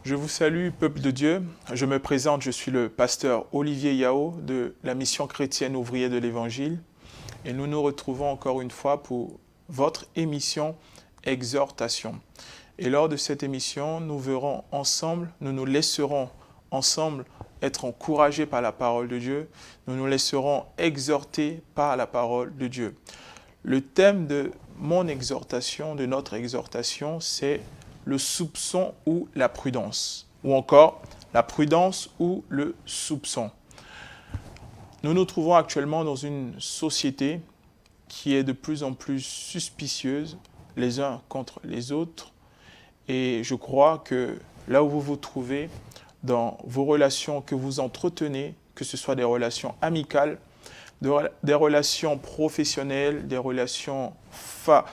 Je vous salue, peuple de Dieu. Je me présente, je suis le pasteur Olivier Yao de la mission chrétienne ouvrier de l'Évangile. Et nous nous retrouvons encore une fois pour votre émission Exhortation. Et lors de cette émission, nous verrons ensemble, nous nous laisserons ensemble être encouragés par la parole de Dieu. Nous nous laisserons exhorter par la parole de Dieu. Le thème de mon exhortation, de notre exhortation, c'est le soupçon ou la prudence, ou encore la prudence ou le soupçon. Nous nous trouvons actuellement dans une société qui est de plus en plus suspicieuse les uns contre les autres, et je crois que là où vous vous trouvez, dans vos relations que vous entretenez, que ce soit des relations amicales, des relations professionnelles, des relations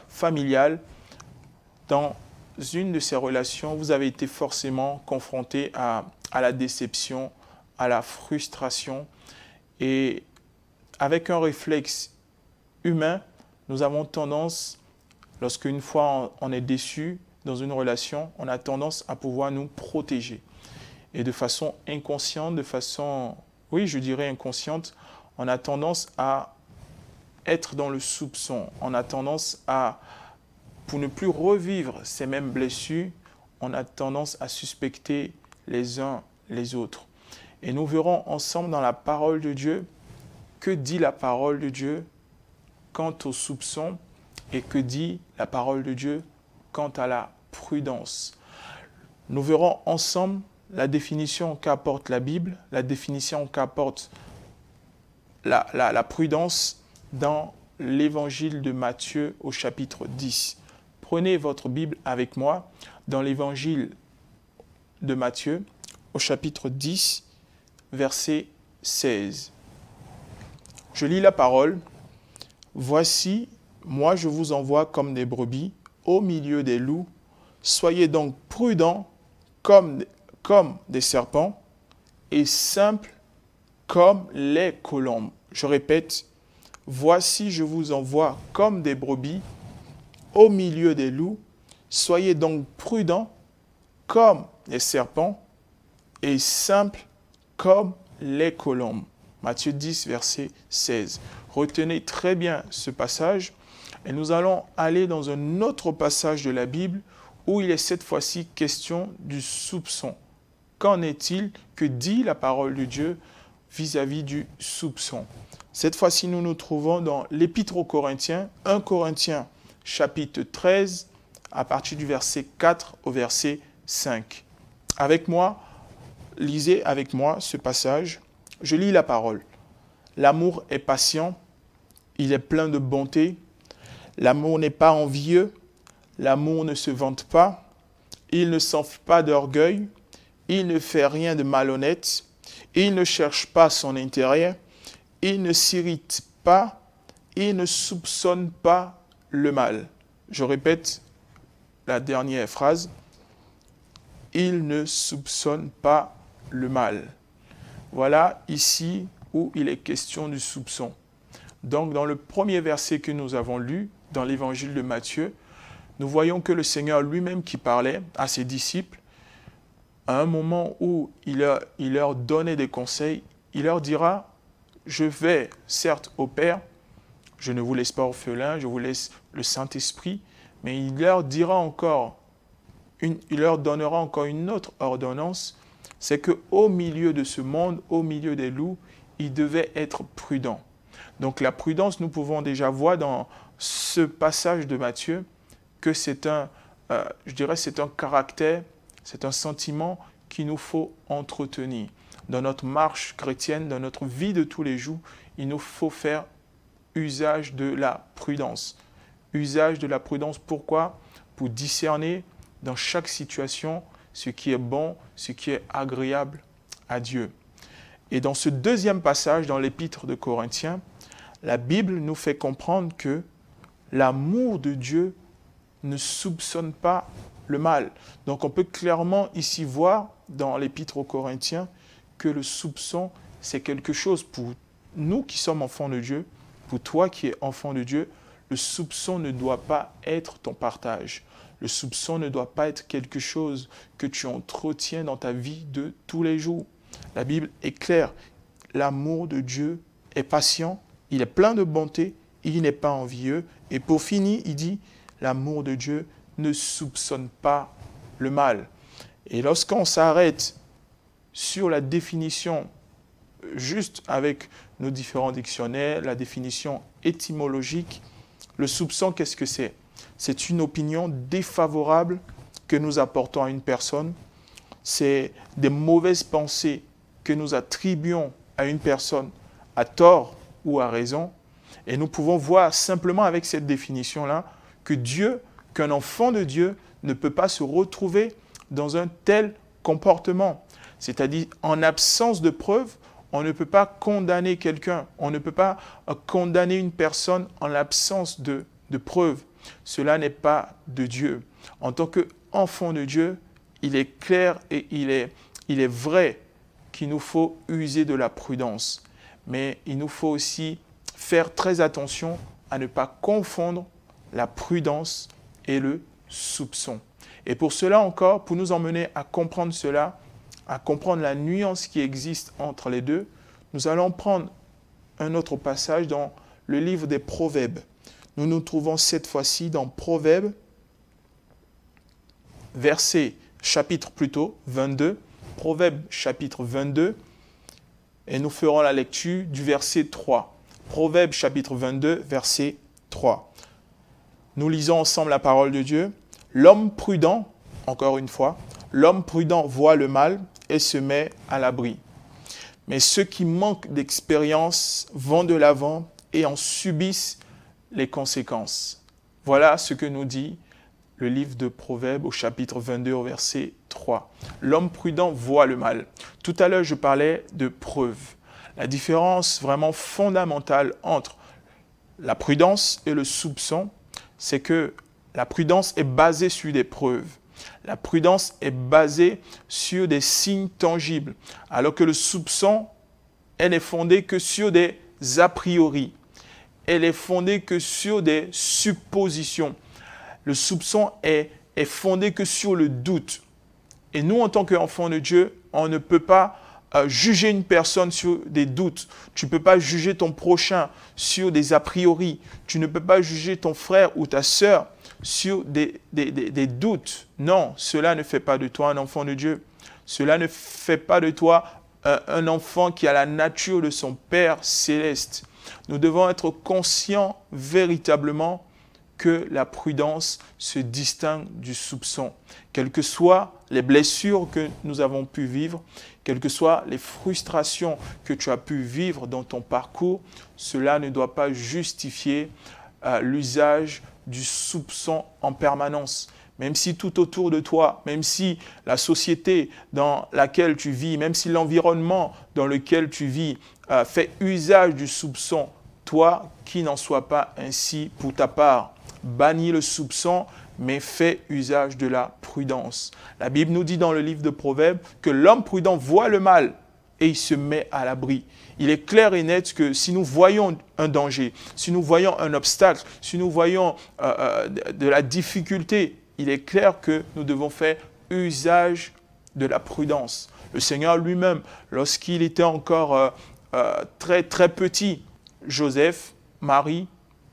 familiales, dans une de ces relations, vous avez été forcément confronté à la déception, à la frustration. Et avec un réflexe humain, nous avons tendance, lorsqu'une fois on est déçu dans une relation, on a tendance à pouvoir nous protéger. Et de façon inconsciente, de façon, oui, je dirais inconsciente, on a tendance à être dans le soupçon. On a tendance à, pour ne plus revivre ces mêmes blessures, on a tendance à suspecter les uns les autres. Et nous verrons ensemble dans la parole de Dieu, que dit la parole de Dieu quant au soupçon et que dit la parole de Dieu quant à la prudence. Nous verrons ensemble la définition qu'apporte la Bible, la définition qu'apporte la prudence dans l'évangile de Matthieu au chapitre 10. Prenez votre Bible avec moi dans l'évangile de Matthieu au chapitre 10, verset 16. Je lis la parole. « Voici, moi je vous envoie comme des brebis au milieu des loups. Soyez donc prudents comme des serpents et simples comme les colombes. » Je répète, « Voici, je vous envoie comme des brebis au milieu des loups. Soyez donc prudents comme les serpents et simples comme les colombes. » Matthieu 10, verset 16. Retenez très bien ce passage et nous allons aller dans un autre passage de la Bible où il est cette fois-ci question du soupçon. Qu'en est-il? Que dit la parole de Dieu vis-à-vis du soupçon? Cette fois-ci, nous nous trouvons dans l'Épître aux Corinthiens, 1 Corinthiens chapitre 13, à partir du verset 4 au verset 5. Avec moi, lisez avec moi ce passage. Je lis la parole. « L'amour est patient, il est plein de bonté. L'amour n'est pas envieux, l'amour ne se vante pas, il ne s'enfle pas d'orgueil, il ne fait rien de malhonnête, il ne cherche pas son intérêt, il ne s'irrite pas, il ne soupçonne pas le mal. » Je répète la dernière phrase. Il ne soupçonne pas le mal. Voilà ici où il est question du soupçon. Donc, dans le premier verset que nous avons lu, dans l'évangile de Matthieu, nous voyons que le Seigneur lui-même qui parlait à ses disciples, à un moment où il leur donnait des conseils, il leur dira, « Je vais certes au Père, je ne vous laisse pas orphelins, je vous laisse le Saint-Esprit, mais il leur dira encore, il leur donnera encore une autre ordonnance, c'est qu'au milieu de ce monde, au milieu des loups, il devait être prudent. » Donc la prudence, nous pouvons déjà voir dans ce passage de Matthieu que c'est c'est un caractère, c'est un sentiment qu'il nous faut entretenir. Dans notre marche chrétienne, dans notre vie de tous les jours, il nous faut faire usage de la prudence. Usage de la prudence, pourquoi? Pour discerner dans chaque situation ce qui est bon, ce qui est agréable à Dieu. Et dans ce deuxième passage, dans l'Épître de Corinthiens, la Bible nous fait comprendre que l'amour de Dieu ne soupçonne pas le mal. Donc on peut clairement ici voir dans l'Épître aux Corinthiens que le soupçon, c'est quelque chose pour nous qui sommes enfants de Dieu, pour toi qui es enfant de Dieu, le soupçon ne doit pas être ton partage. Le soupçon ne doit pas être quelque chose que tu entretiens dans ta vie de tous les jours. La Bible est claire. L'amour de Dieu est patient, il est plein de bonté, il n'est pas envieux. Et pour finir, il dit, l'amour de Dieu ne soupçonne pas le mal. Et lorsqu'on s'arrête sur la définition, juste avec nos différents dictionnaires, la définition étymologique, le soupçon, qu'est-ce que c'est? C'est une opinion défavorable que nous apportons à une personne. C'est des mauvaises pensées que nous attribuons à une personne à tort ou à raison. Et nous pouvons voir simplement avec cette définition-là qu'un enfant de Dieu ne peut pas se retrouver dans un tel comportement. C'est-à-dire, en absence de preuves, on ne peut pas condamner quelqu'un. On ne peut pas condamner une personne en l'absence de preuves. Cela n'est pas de Dieu. En tant qu'enfant de Dieu, il est clair et il est vrai qu'il nous faut user de la prudence. Mais il nous faut aussi faire très attention à ne pas confondre la prudence et le soupçon. Et pour cela encore, pour nous emmener à comprendre cela, à comprendre la nuance qui existe entre les deux, nous allons prendre un autre passage dans le livre des Proverbes. Nous nous trouvons cette fois-ci dans Proverbes, chapitre 22, Proverbes chapitre 22, et nous ferons la lecture du verset 3. Proverbes chapitre 22, verset 3. Nous lisons ensemble la parole de Dieu. L'homme prudent, encore une fois, l'homme prudent voit le mal et se met à l'abri. Mais ceux qui manquent d'expérience vont de l'avant et en subissent les conséquences. Voilà ce que nous dit le livre de Proverbes au chapitre 22 au verset 3. L'homme prudent voit le mal. Tout à l'heure, je parlais de preuves. La différence vraiment fondamentale entre la prudence et le soupçon, c'est que la prudence est basée sur des preuves. La prudence est basée sur des signes tangibles, alors que le soupçon, elle n'est fondée que sur des a priori. Elle est fondée que sur des suppositions. Le soupçon est fondé que sur le doute. Et nous, en tant qu'enfants de Dieu, on ne peut pas juger une personne sur des doutes. Tu ne peux pas juger ton prochain sur des a priori. Tu ne peux pas juger ton frère ou ta sœur sur des doutes. Non, cela ne fait pas de toi un enfant de Dieu. Cela ne fait pas de toi un enfant qui a la nature de son Père céleste. Nous devons être conscients véritablement que la prudence se distingue du soupçon. Quelles que soient les blessures que nous avons pu vivre, quelles que soient les frustrations que tu as pu vivre dans ton parcours, cela ne doit pas justifier l'usage du soupçon en permanence. Même si tout autour de toi, même si la société dans laquelle tu vis, même si l'environnement dans lequel tu vis fait usage du soupçon, toi, qu'il n'en soit pas ainsi pour ta part. Bannis le soupçon, mais fais usage de la prudence. La Bible nous dit dans le livre de Proverbes que l'homme prudent voit le mal et il se met à l'abri. Il est clair et net que si nous voyons un danger, si nous voyons un obstacle, si nous voyons de la difficulté, il est clair que nous devons faire usage de la prudence. Le Seigneur lui-même, lorsqu'il était encore très petit, Joseph, Marie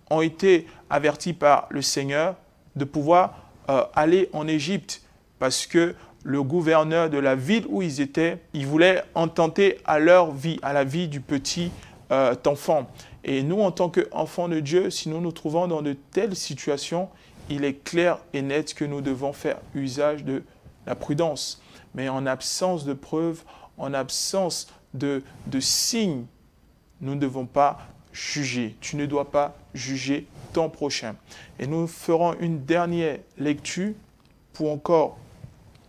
ont été avertis par le Seigneur de pouvoir aller en Égypte parce que le gouverneur de la ville où ils étaient, il voulait en tenter à leur vie, à la vie du petit enfant. Et nous, en tant qu'enfants de Dieu, si nous nous trouvons dans de telles situations, il est clair et net que nous devons faire usage de la prudence. Mais en absence de preuves, en absence de signes, nous ne devons pas juger. Tu ne dois pas juger ton prochain. Et nous ferons une dernière lecture pour encore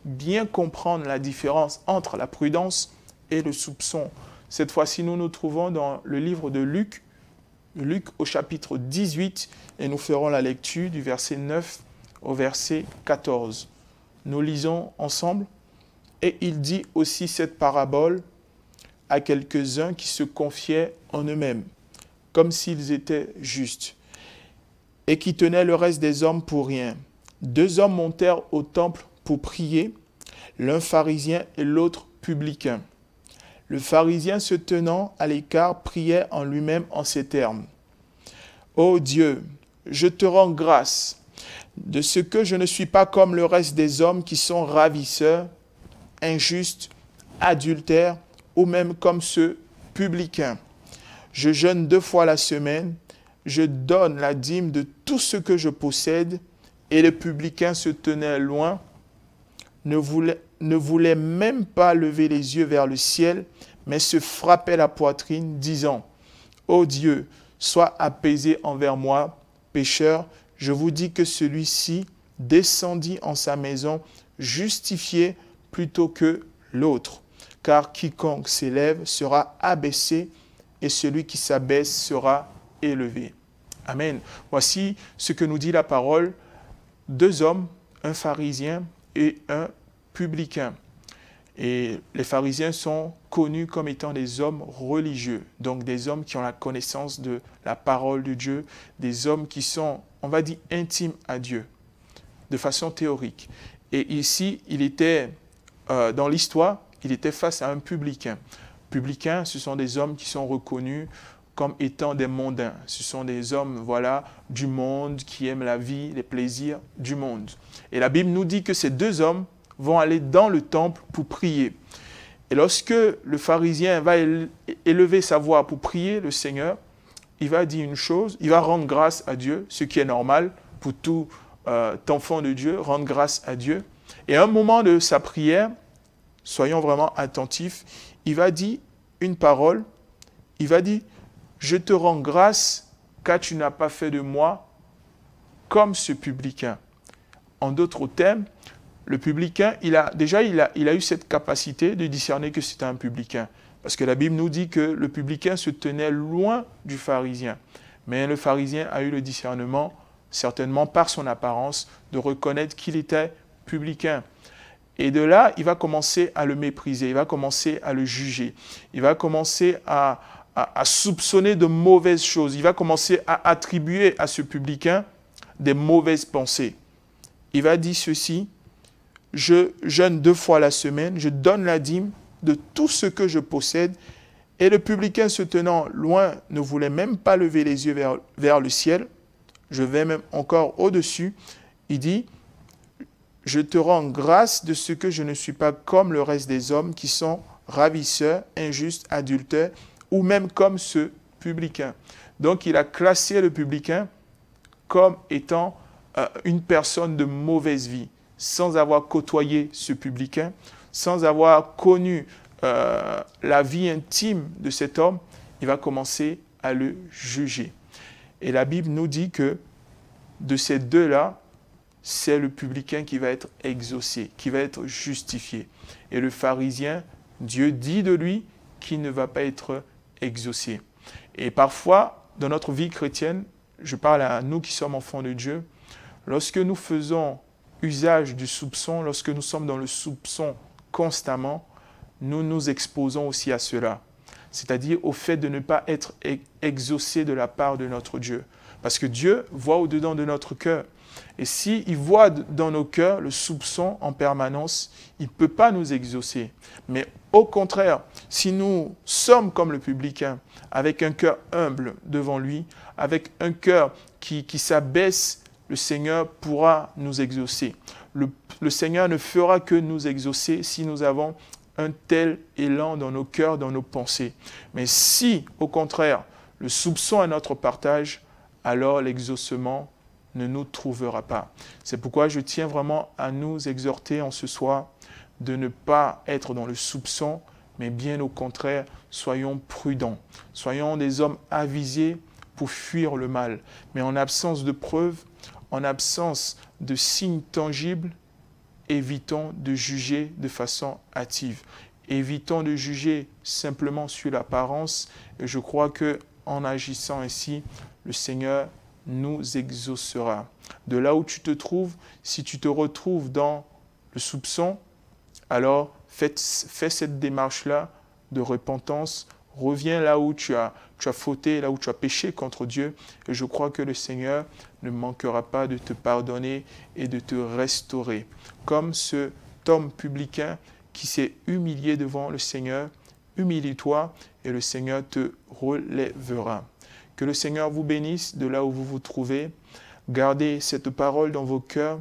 bien comprendre la différence entre la prudence et le soupçon. Cette fois-ci, nous nous trouvons dans le livre de Luc, Luc au chapitre 18, et nous ferons la lecture du verset 9 au verset 14. Nous lisons ensemble. Et il dit aussi cette parabole à quelques-uns qui se confiaient en eux-mêmes, comme s'ils étaient justes, et qui tenaient le reste des hommes pour rien. 2 hommes montèrent au temple pour prier, l'un pharisien et l'autre publicain. Le pharisien se tenant à l'écart priait en lui-même en ces termes. « Ô Dieu, je te rends grâce de ce que je ne suis pas comme le reste des hommes qui sont ravisseurs, injustes, adultères ou même comme ceux publicains. Je jeûne 2 fois la semaine, je donne la dîme de tout ce que je possède. » Et le publicain se tenait loin, ne voulait même pas lever les yeux vers le ciel, mais se frappait la poitrine, disant, « Ô Dieu, sois apaisé envers moi, pécheur. Je vous dis que celui-ci descendit en sa maison justifié plutôt que l'autre. Car quiconque s'élève sera abaissé, et celui qui s'abaisse sera élevé. » Amen. Voici ce que nous dit la parole. 2 hommes, un pharisien et un publicain. Et les pharisiens sont connus comme étant des hommes religieux, donc des hommes qui ont la connaissance de la parole de Dieu, des hommes qui sont, on va dire, intimes à Dieu, de façon théorique. Et ici, il était, dans l'histoire, il était face à un publicain. Publicains, ce sont des hommes qui sont reconnus comme étant des mondains. Ce sont des hommes, voilà, du monde, qui aiment la vie, les plaisirs du monde. Et la Bible nous dit que ces 2 hommes vont aller dans le temple pour prier. Et lorsque le pharisien va élever sa voix pour prier le Seigneur, il va dire une chose, il va rendre grâce à Dieu, ce qui est normal pour tout enfant de Dieu, rendre grâce à Dieu. Et à un moment de sa prière, soyons vraiment attentifs, il va dire une parole, il va dire, je te rends grâce car tu n'as pas fait de moi comme ce publicain. En d'autres termes, le publicain, il a eu cette capacité de discerner que c'était un publicain. Parce que la Bible nous dit que le publicain se tenait loin du pharisien. Mais le pharisien a eu le discernement, certainement par son apparence, de reconnaître qu'il était publicain. Et de là, il va commencer à le mépriser, il va commencer à le juger, il va commencer à soupçonner de mauvaises choses. Il va commencer à attribuer à ce publicain des mauvaises pensées. Il va dire ceci, je jeûne 2 fois la semaine, je donne la dîme de tout ce que je possède. Et le publicain se tenant loin ne voulait même pas lever les yeux vers le ciel. Je vais même encore au-dessus. Il dit, je te rends grâce de ce que je ne suis pas comme le reste des hommes qui sont ravisseurs, injustes, adultères, ou même comme ce publicain. Donc, il a classé le publicain comme étant une personne de mauvaise vie, sans avoir côtoyé ce publicain, sans avoir connu la vie intime de cet homme, il va commencer à le juger. Et la Bible nous dit que de ces 2-là, c'est le publicain qui va être exaucé, qui va être justifié. Et le pharisien, Dieu dit de lui qu'il ne va pas être exaucé. Et parfois, dans notre vie chrétienne, je parle à nous qui sommes enfants de Dieu, lorsque nous faisons usage du soupçon, lorsque nous sommes dans le soupçon constamment, nous nous exposons aussi à cela. C'est-à-dire au fait de ne pas être exaucé de la part de notre Dieu. Parce que Dieu voit au-dedans de notre cœur. Et s'il voit dans nos cœurs le soupçon en permanence, il ne peut pas nous exaucer. Mais au contraire, si nous sommes comme le publicain, avec un cœur humble devant lui, avec un cœur qui s'abaisse, le Seigneur pourra nous exaucer. Le Seigneur ne fera que nous exaucer si nous avons un tel élan dans nos cœurs, dans nos pensées. Mais si, au contraire, le soupçon est notre partage, alors l'exaucement ne nous trouvera pas. C'est pourquoi je tiens vraiment à nous exhorter en ce soir de ne pas être dans le soupçon, mais bien au contraire, soyons prudents. Soyons des hommes avisés pour fuir le mal. Mais en absence de preuves, en absence de signes tangibles, évitons de juger de façon hâtive. Évitons de juger simplement sur l'apparence. Et je crois qu'en agissant ainsi, le Seigneur nous exaucera. De là où tu te trouves, si tu te retrouves dans le soupçon, alors fais cette démarche-là de repentance, Reviens là où tu as fauté, là où tu as péché contre Dieu. Et je crois que le Seigneur ne manquera pas de te pardonner et de te restaurer. Comme cet homme publicain qui s'est humilié devant le Seigneur, humilie-toi et le Seigneur te relèvera. Que le Seigneur vous bénisse de là où vous vous trouvez. Gardez cette parole dans vos cœurs,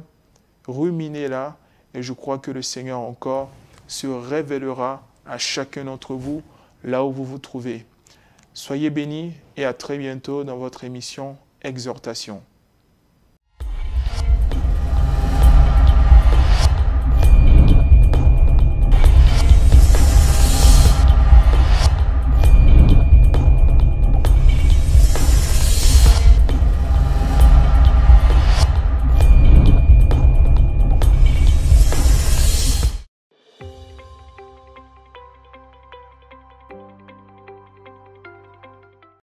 ruminez-la et je crois que le Seigneur encore se révélera à chacun d'entre vous là où vous vous trouvez. Soyez bénis et à très bientôt dans votre émission Exhortation.